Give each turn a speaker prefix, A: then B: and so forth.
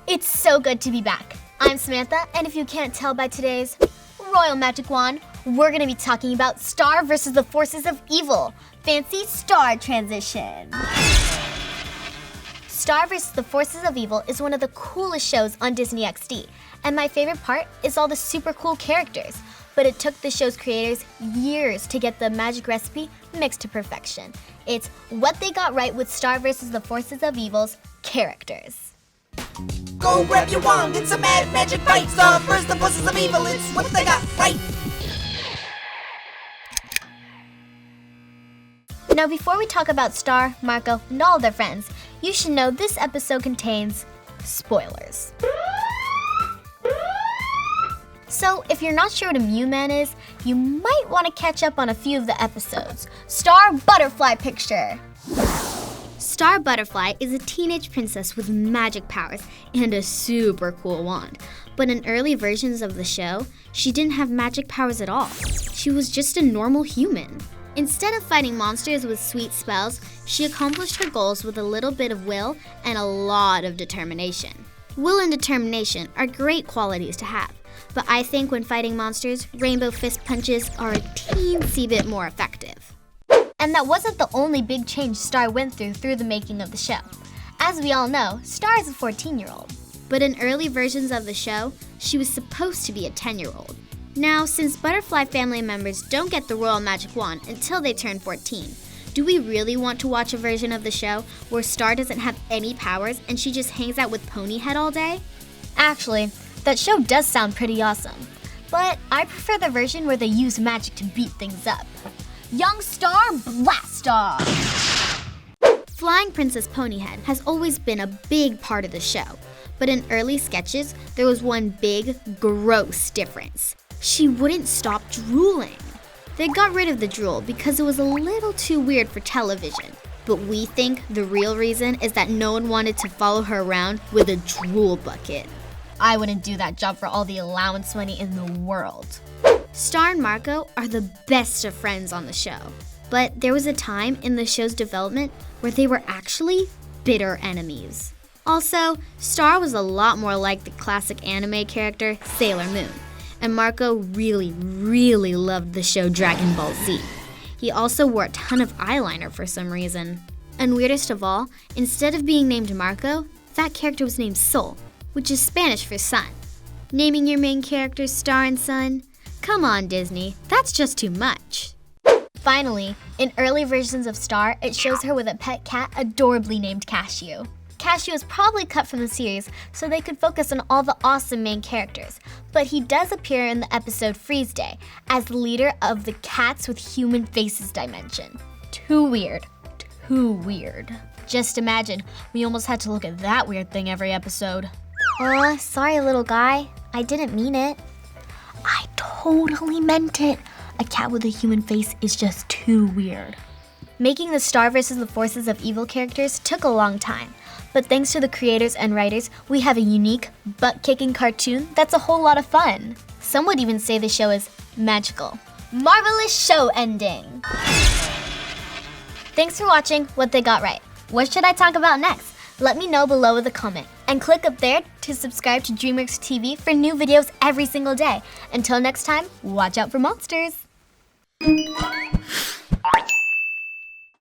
A: It's so good to be back. I'm Samantha, and if you can't tell by today's Royal Magic Wand, we're going to be talking about Star versus the Forces of Evil. Fancy star transition. Star vs. the Forces of Evil is one of the coolest shows on Disney XD, and my favorite part is all the super cool characters. But it took the show's creators years to get the magic recipe mixed to perfection. It's what they got right with Star vs. the Forces of Evil's characters.
B: Go grab your wand, it's a mad magic fight. Star vs. the Forces of Evil, it's what they got right.
A: Now before we talk about Star, Marco, and all their friends, you should know this episode contains spoilers. So if you're not sure what a Mew Man is, you might want to catch up on a few of the episodes. Star Butterfly Picture. Star Butterfly is a teenage princess with magic powers and a super cool wand. But in early versions of the show, she didn't have magic powers at all. She was just a normal human. Instead of fighting monsters with sweet spells, she accomplished her goals with a little bit of will and a lot of determination. Will and determination are great qualities to have, but I think when fighting monsters, rainbow fist punches are a teensy bit more effective. And that wasn't the only big change Star went through the making of the show. As we all know, Star is a 14-year-old. But in early versions of the show, she was supposed to be a 10-year-old. Now, since Butterfly family members don't get the Royal Magic Wand until they turn 14, do we really want to watch a version of the show where Star doesn't have any powers and she just hangs out with Ponyhead all day? Actually, that show does sound pretty awesome, but I prefer the version where they use magic to beat things up. Young Star Blast Off! Flying Princess Ponyhead has always been a big part of the show, but in early sketches, there was one big, gross difference. She wouldn't stop drooling. They got rid of the drool because it was a little too weird for television. But we think the real reason is that no one wanted to follow her around with a drool bucket. I wouldn't do that job for all the allowance money in the world. Star and Marco are the best of friends on the show. But there was a time in the show's development where they were actually bitter enemies. Also, Star was a lot more like the classic anime character Sailor Moon. And Marco really, really loved the show Dragon Ball Z. He also wore a ton of eyeliner for some reason. And weirdest of all, instead of being named Marco, that character was named Sol, which is Spanish for sun. Naming your main characters Star and Sun? Come on, Disney, that's just too much. Finally, in early versions of Star, it shows her with a pet cat adorably named Cashie. Cashie was probably cut from the series so they could focus on all the awesome main characters, but he does appear in the episode Freeze Day as the leader of the Cats with Human Faces dimension. Too weird. Too weird. Just imagine, we almost had to look at that weird thing every episode. Sorry little guy, I didn't mean it. I totally meant it. A cat with a human face is just too weird. Making the Star vs. the Forces of Evil characters took a long time. But thanks to the creators and writers, we have a unique, butt-kicking cartoon that's a whole lot of fun. Some would even say the show is magical. Marvelous show ending! Thanks for watching What They Got Right. What should I talk about next? Let me know below with a comment. And click up there to subscribe to DreamWorks TV for new videos every single day. Until next time, watch out for monsters!